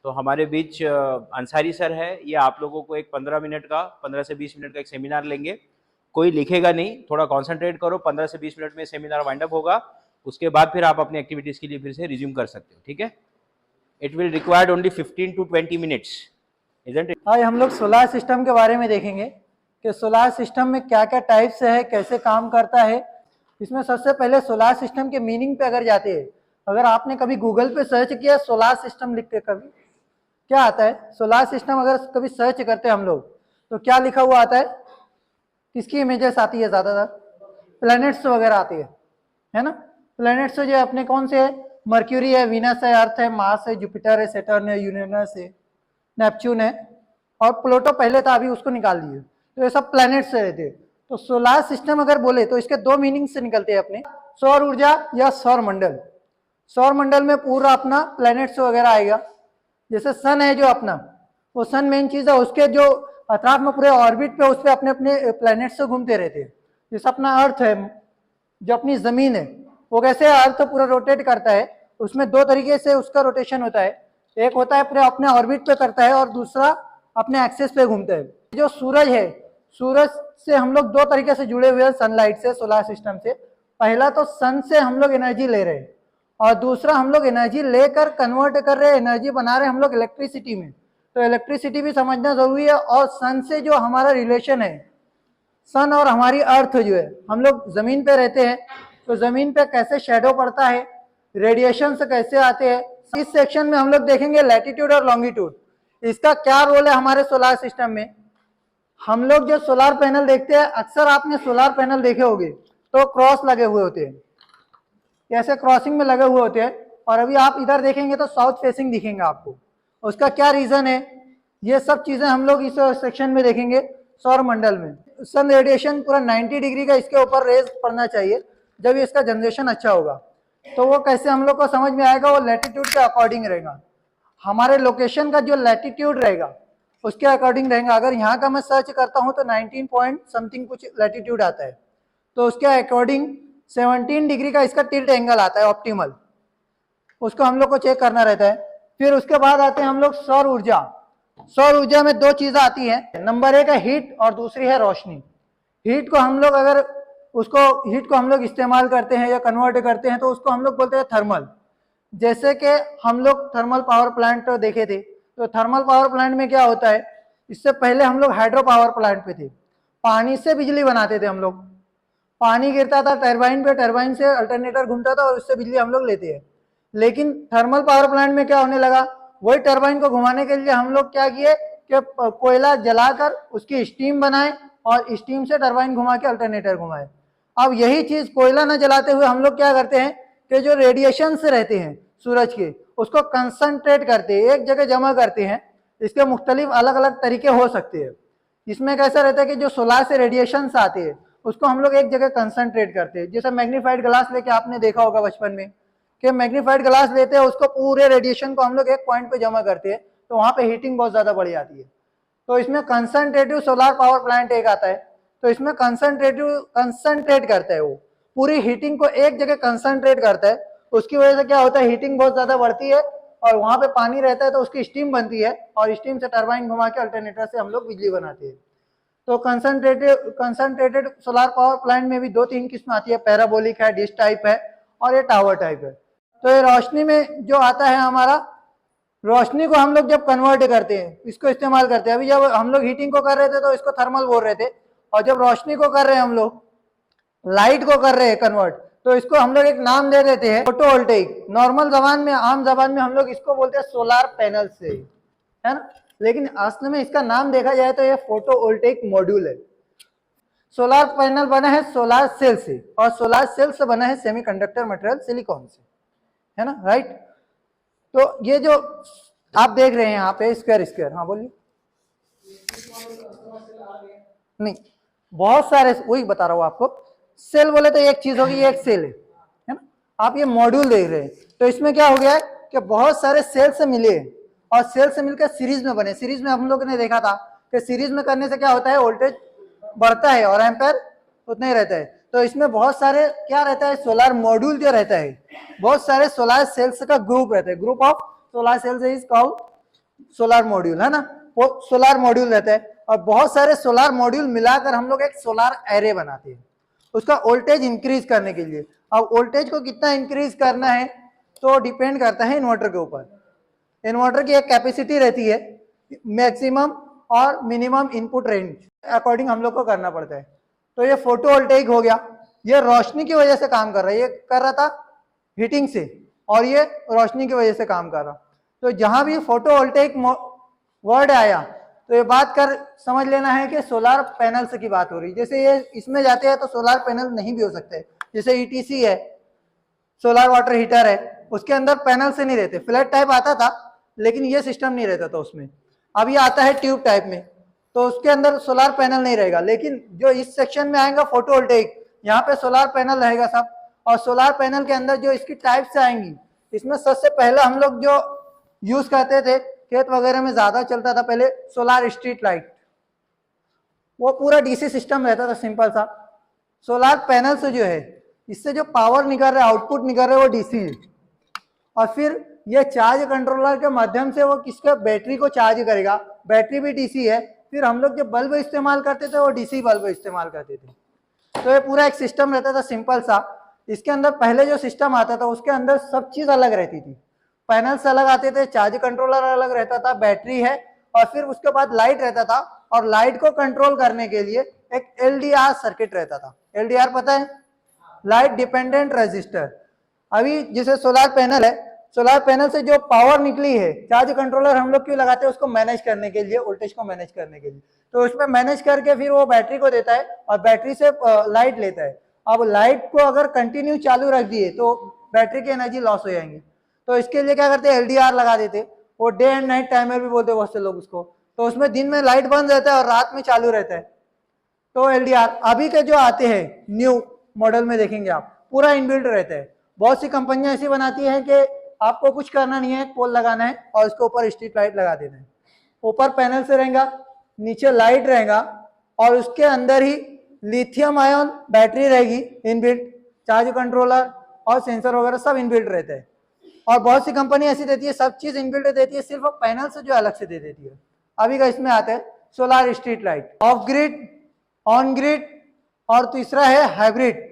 तो हमारे बीच अंसारी सर है, ये आप लोगों को एक 15 से 20 मिनट का एक सेमिनार लेंगे। कोई लिखेगा नहीं, थोड़ा कॉन्सेंट्रेट करो, 15 से 20 मिनट में सेमिनार वाइंड अप होगा। उसके बाद फिर आप अपनी एक्टिविटीज के लिए फिर से रिज्यूम कर सकते हो, ठीक है। It will required only 15 to 20 minutes, isn't it? आज हम लोग सोलार सिस्टम के बारे में देखेंगे कि सोलार सिस्टम में क्या क्या टाइप्स है, कैसे काम करता है। इसमें सबसे पहले सोलार सिस्टम के मीनिंग पे अगर जाते हैं, अगर आपने कभी गूगल पे सर्च किया सोलार सिस्टम लिख के, कभी क्या आता है सोलार सिस्टम, अगर कभी सर्च करते हैं हम लोग तो क्या लिखा हुआ आता है, किसकी इमेजेस आती है ज़्यादातर, प्लैनेट्स वगैरह आती है ना। प्लैनेट्स जो है अपने कौन से है, मर्क्यूरी है, वीनस है, अर्थ है, मार्स है, जुपिटर है, सैटर्न है, यूरेनस है, नेपच्यून है और प्लूटो पहले था, अभी उसको निकाल दिए। तो ये सब प्लैनेट्स रहते हैं। तो सोलार सिस्टम अगर बोले तो इसके दो मीनिंग से निकलते हैं अपने, सौर ऊर्जा या सौर मंडल। सौर मंडल में पूरा अपना प्लैनेट्स वगैरह आएगा। जैसे सन है जो अपना, वो सन मेन चीज है, उसके जो अतराफ में पूरे ऑर्बिट पे उस पर अपने अपने प्लैनेट से घूमते रहते हैं। जैसे अपना अर्थ है, जो अपनी जमीन है, वो कैसे अर्थ पूरा रोटेट करता है, उसमें दो तरीके से उसका रोटेशन होता है। एक होता है पूरे अपने ऑर्बिट पे करता है और दूसरा अपने एक्सिस पे घूमता है। जो सूरज है, सूरज से हम लोग दो तरीके से जुड़े हुए हैं सनलाइट से, सोलार सिस्टम से। पहला तो सन से हम लोग एनर्जी ले रहे हैं और दूसरा हम लोग एनर्जी लेकर कन्वर्ट कर रहे हैं, एनर्जी बना रहे हैं हम लोग इलेक्ट्रिसिटी में। तो इलेक्ट्रिसिटी भी समझना जरूरी है। और सन से जो हमारा रिलेशन है, सन और हमारी अर्थ जो है, हम लोग जमीन पे रहते हैं तो जमीन पे कैसे शेडो पड़ता है, रेडिएशन से कैसे आते हैं। इस सेक्शन में हम लोग देखेंगे लैटिट्यूड और लॉन्गिट्यूड, इसका क्या रोल है हमारे सोलार सिस्टम में। हम लोग जो सोलार पैनल देखते हैं, अक्सर आपने सोलार पैनल देखे होंगे तो क्रॉस लगे हुए होते हैं, ऐसे क्रॉसिंग में लगे हुए होते हैं। और अभी आप इधर देखेंगे तो साउथ फेसिंग दिखेंगे आपको। उसका क्या रीजन है, ये सब चीजें हम लोग इस सेक्शन में देखेंगे। सौर मंडल में सन रेडिएशन पूरा 90 डिग्री का इसके ऊपर रेज पड़ना चाहिए, जब ये इसका जनरेशन अच्छा होगा। तो वो कैसे हम लोग को समझ में आएगा, वो लैटिट्यूड के अकॉर्डिंग रहेगा। हमारे लोकेशन का जो लैटिट्यूड रहेगा उसके अकॉर्डिंग रहेगा। अगर यहाँ का मैं सर्च करता हूँ तो 19 पॉइंट समथिंग कुछ लैटिट्यूड आता है, तो उसके अकॉर्डिंग 17 डिग्री का इसका टिल्ट एंगल आता है ऑप्टिमल, उसको हम लोग को चेक करना रहता है। फिर उसके बाद आते हैं हम लोग सौर ऊर्जा। सौर ऊर्जा में दो चीजें आती हैं, नंबर एक है हीट और दूसरी है रोशनी। हीट को हम लोग अगर हीट को हम लोग इस्तेमाल करते हैं या कन्वर्ट करते हैं तो उसको हम लोग बोलते हैं थर्मल। जैसे कि हम लोग थर्मल पावर प्लांट देखे थे, तो थर्मल पावर प्लांट में क्या होता है, इससे पहले हम लोग हाइड्रो पावर प्लांट पे थे, पानी से बिजली बनाते थे हम लोग। पानी गिरता था टरबाइन पे, टरबाइन से अल्टरनेटर घूमता था और उससे बिजली हम लोग लेते हैं। लेकिन थर्मल पावर प्लांट में क्या होने लगा, वही टरबाइन को घुमाने के लिए हम लोग क्या किए कि कोयला जलाकर उसकी स्टीम बनाए और स्टीम से टरबाइन घुमा के अल्टरनेटर घुमाए। अब यही चीज कोयला न जलाते हुए हम लोग क्या करते हैं कि जो रेडिएशन से रहते हैं सूरज के, उसको कंसंट्रेट करते हैं, एक जगह जमा करते हैं। इसके मुख्तलिफ अलग अलग तरीके हो सकते हैं। इसमें कैसा रहता है कि जो सोलार से रेडिएशन आते हैं उसको हम लोग एक जगह कंसंट्रेट करते हैं। जैसे मैग्नीफाइड ग्लास लेके आपने देखा होगा बचपन में कि मैग्नीफाइड ग्लास लेते हैं, उसको पूरे रेडिएशन को हम लोग एक पॉइंट पे जमा करते हैं, तो वहां पे हीटिंग बहुत ज्यादा बढ़ जाती है। तो इसमें कंसंट्रेटिव सोलार पावर प्लांट एक आता है, तो इसमें कंसंट्रेट करता है, वो पूरी हीटिंग को एक जगह कंसंट्रेट करता है। उसकी वजह से क्या होता है, हीटिंग बहुत ज्यादा बढ़ती है और वहां पे पानी रहता है तो उसकी स्टीम बनती है और स्टीम से टरबाइन घुमा के अल्टरनेटर से हम लोग बिजली बनाते हैं। तो कंसंट्रेटेड सोलार पावर प्लांट में भी दो तीन किस्म आती है, पैराबोलिक है, डिश टाइप है और ये टावर टाइप है। तो ये रोशनी में जो आता है हमारा, रोशनी को हम लोग जब कन्वर्ट करते हैं, इसको इस्तेमाल करते हैं। अभी जब हम लोग हीटिंग को कर रहे थे तो इसको थर्मल बोल रहे थे, और जब रोशनी को कर रहे हैं हम लोग, लाइट को कर रहे हैं कन्वर्ट, तो इसको हम लोग एक नाम दे देते हैं फोटोवोल्टेइक। नॉर्मल जबान में, आम जबान में हम लोग इसको बोलते हैं सोलार पैनल से, है ना। लेकिन असल में इसका नाम देखा जाए तो ये फोटोवोल्टेइक मॉड्यूल है। सोलार पैनल बना है सोलार सेल से और सोलार सेल से बना है सेमीकंडक्टर मटेरियल सिलिकॉन से, है ना, राइट। तो ये जो आप देख रहे हैं यहाँ पे स्क्वायर, हाँ बोलिए। नहीं, बहुत सारे, वही बता रहा हूँ आपको। सेल बोले तो एक चीज होगी, ये एक सेल है ना। आप ये मॉड्यूल देख रहे हैं, तो इसमें क्या हो गया है कि बहुत सारे सेल से मिले और सेल से मिलकर सीरीज में बने। सीरीज में हम लोग ने देखा था कि सीरीज में करने से क्या होता है, वोल्टेज बढ़ता है और एम्पेयर उतना ही रहता है। तो इसमें बहुत सारे क्या रहता है, सोलार मॉड्यूल जो रहता है, बहुत सारे सोलार सेल्स का ग्रुप रहता है। Group of solar cells is called solar module, है ना, वो सोलर मॉड्यूल रहता है। और बहुत सारे सोलर मॉड्यूल मिलाकर हम लोग एक सोलर एरे बनाते हैं उसका वोल्टेज इंक्रीज करने के लिए। अब वोल्टेज को कितना इंक्रीज करना है तो डिपेंड करता है इन्वर्टर के ऊपर। इन्वर्टर की एक कैपेसिटी रहती है, मैक्सिमम और मिनिमम इनपुट रेंज अकॉर्डिंग हम लोग को करना पड़ता है। तो ये फोटोवोल्टेइक हो गया, ये रोशनी की वजह से काम कर रहा है, ये कर रहा था हीटिंग से और ये रोशनी की वजह से काम कर रहा। तो जहां भी फोटोवोल्टेइक वर्ड आया तो ये बात कर समझ लेना है कि सोलर पैनल से की बात हो रही। जैसे ये इसमें जाते हैं तो सोलर पैनल नहीं भी हो सकते, जैसे ईटीसी है, सोलर वाटर हीटर है, उसके अंदर पैनल से नहीं रहते, फ्लैट टाइप आता था लेकिन ये सिस्टम नहीं रहता था उसमें। अब ये आता है ट्यूब टाइप में, तो उसके अंदर सोलर पैनल नहीं रहेगा। लेकिन जो इस सेक्शन में आएगा फोटोवोल्टेइक, यहाँ पे सोलर पैनल रहेगा सब। और सोलर पैनल के अंदर जो इसकी टाइप्स आएंगी, इसमें सबसे पहले हम लोग जो यूज करते थे खेत वगैरह में ज्यादा चलता था पहले, सोलर स्ट्रीट लाइट, वो पूरा डीसी सिस्टम रहता था सिंपल सा। सोलर पैनल से जो है इससे जो पावर निकल रहा है, आउटपुट निकल रहा है, वो डीसी है। और फिर ये चार्ज कंट्रोलर के माध्यम से वो किसका बैटरी को चार्ज करेगा, बैटरी भी डीसी है। फिर हम लोग जो बल्ब इस्तेमाल करते थे वो डीसी बल्ब इस्तेमाल करते थे। तो ये पूरा एक सिस्टम रहता था सिंपल सा। इसके अंदर पहले जो सिस्टम आता था उसके अंदर सब चीज अलग रहती थी, पैनल्स अलग आते थे, चार्ज कंट्रोलर अलग रहता था, बैटरी है, और फिर उसके बाद लाइट रहता था। और लाइट को कंट्रोल करने के लिए एक एलडीआर सर्किट रहता था। एलडीआर पता है, लाइट डिपेंडेंट रेजिस्टर। अभी जैसे सोलर पैनल है, सोलर पैनल से जो पावर निकली है, चार्ज कंट्रोलर हम लोग क्यों लगाते हैं, उसको मैनेज करने के लिए, वोल्टेज को मैनेज करने के लिए। तो उसमें मैनेज करके फिर वो बैटरी को देता है और बैटरी से लाइट लेता है। अब लाइट को अगर कंटिन्यू चालू रख दिए तो बैटरी की एनर्जी लॉस हो जाएंगी। तो इसके लिए क्या करते हैं, एलडीआर लगा देते, वो डे एंड नाइट टाइमर भी बोलते हैं बहुत से लोग उसको। तो उसमें दिन में लाइट बंद रहता है और रात में चालू रहता है। तो एलडीआर अभी के जो आते हैं न्यू मॉडल में देखेंगे आप, पूरा इनबिल्ट रहता है। बहुत सी कंपनियां ऐसी बनाती हैं कि आपको कुछ करना नहीं है, पोल लगाना है और उसके ऊपर स्ट्रीट लाइट लगा देना है। ऊपर पैनल से रहेगा, नीचे लाइट रहेगा और उसके अंदर ही लिथियम आयन बैटरी रहेगी इनबिल्ट, चार्ज कंट्रोलर और सेंसर वगैरह सब इनबिल्ट रहता है। और बहुत सी कंपनी ऐसी देती है सब चीज इनबिल्ट देती है, सिर्फ पैनल से जो अलग से दे देती है। अभी का इसमें आता है solar street light, of grid, on grid और तीसरा है हाइब्रिड।